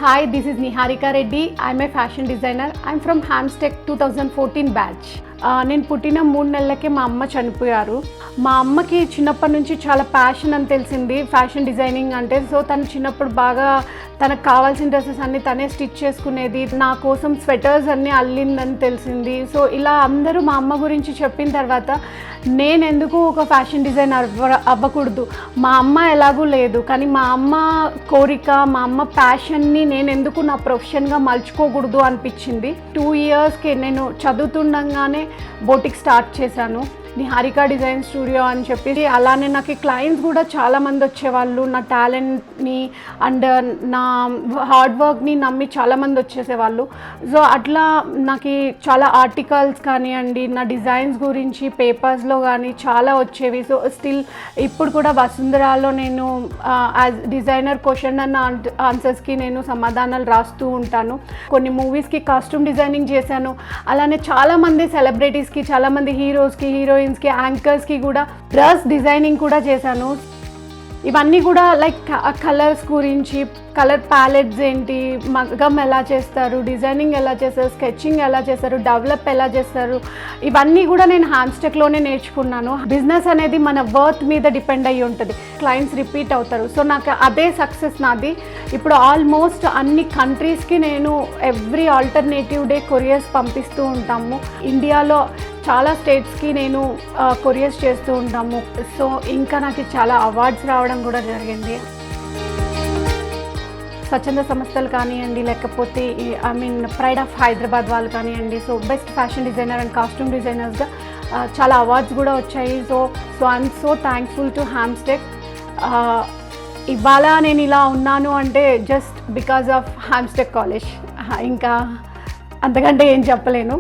Hi, this is Niharika Reddy. I'm a fashion designer. I'm from Hamstech 2014 batch. నేను పుట్టిన 3 నెలలకే మా అమ్మ చనిపోయారు. మా అమ్మకి చిన్నప్పటి నుంచి చాలా ప్యాషన్ అని తెలిసింది ఫ్యాషన్ డిజైనింగ్ అంటే. సో తను చిన్నప్పుడు బాగా తనకు కావాల్సిన డ్రెస్సెస్ అన్నీ తనే స్టిచ్ చేసుకునేది. నా కోసం స్వెటర్స్ అన్నీ అల్లిందని తెలిసింది. సో ఇలా అందరూ మా అమ్మ గురించి చెప్పిన తర్వాత నేను ఎందుకు ఒక ఫ్యాషన్ డిజైనర్ అవ్వకూడదు, మా అమ్మ ఎలాగూ లేదు కానీ మా అమ్మ కోరిక, మా అమ్మ ప్యాషన్ని నేను ఎందుకు నా ప్రొఫెషన్గా మలుచుకోకూడదు అనిపించింది. 2 ఇయర్స్కి నేను చదువుతుండగానే బోటిక్ స్టార్ట్ చేశాను, నిహారిక డిజైన్ స్టూడియో అని చెప్పి. అలానే నాకు క్లయింట్స్ కూడా చాలామంది వచ్చేవాళ్ళు. నా టాలెంట్ని అండ్ నా హార్డ్ వర్క్ని నమ్మి చాలామంది వచ్చేసేవాళ్ళు. సో అట్లా నాకు చాలా ఆర్టికల్స్ కానివ్వండి, నా డిజైన్స్ గురించి పేపర్స్లో కానీ చాలా వచ్చేవి. సో స్టిల్ ఇప్పుడు కూడా వసుంధరాలో నేను యాజ్ డిజైనర్ క్వశ్చన్ అండ్ ఆన్సర్స్కి నేను సమాధానాలు రాస్తూ ఉంటాను. కొన్ని మూవీస్కి కాస్ట్యూమ్ డిజైనింగ్ చేశాను. అలానే చాలామంది సెలబ్రిటీస్కి, చాలామంది హీరోస్కి, హీరోయిన్స్కి, యాంకర్స్కి కూడా డ్రెస్ డిజైనింగ్ కూడా చేశాను. ఇవన్నీ కూడా లైక్ కలర్స్ గురించి, కలర్ ప్యాలెట్స్ ఏంటి, మగ్గం ఎలా చేస్తారు, డిజైనింగ్ ఎలా చేస్తారు, స్కెచింగ్ ఎలా చేస్తారు, డెవలప్ ఎలా చేస్తారు, ఇవన్నీ కూడా నేను హ్యామ్స్టెక్లోనే నేర్చుకున్నాను. బిజినెస్ అనేది మన వర్త్ మీద డిపెండ్ అయ్యి ఉంటుంది. క్లయింట్స్ రిపీట్ అవుతారు. సో నాకు అదే సక్సెస్ నాది. ఇప్పుడు ఆల్మోస్ట్ అన్ని కంట్రీస్కి నేను ఎవ్రీ ఆల్టర్నేటివ్ డే కొరియర్స్ పంపిస్తూ ఉంటాము. ఇండియాలో చాలా స్టేట్స్కి నేను కొరియర్స్ చేస్తూ ఉంటాము. సో ఇంకా నాకు చాలా అవార్డ్స్ రావడం కూడా జరిగింది. స్వచ్ఛంద సంస్థలు కానివ్వండి, లేకపోతే ప్రైడ్ ఆఫ్ హైదరాబాద్ వాళ్ళు కానివ్వండి, so best fashion designer and costume డిజైనర్స్గా చాలా అవార్డ్స్ కూడా వచ్చాయి. So I'm so thankful to Hamstech. ఇవాళ నేను ఇలా ఉన్నాను అంటే just because of Hamstech college. ఇంకా అంతకంటే ఏం చెప్పలేను.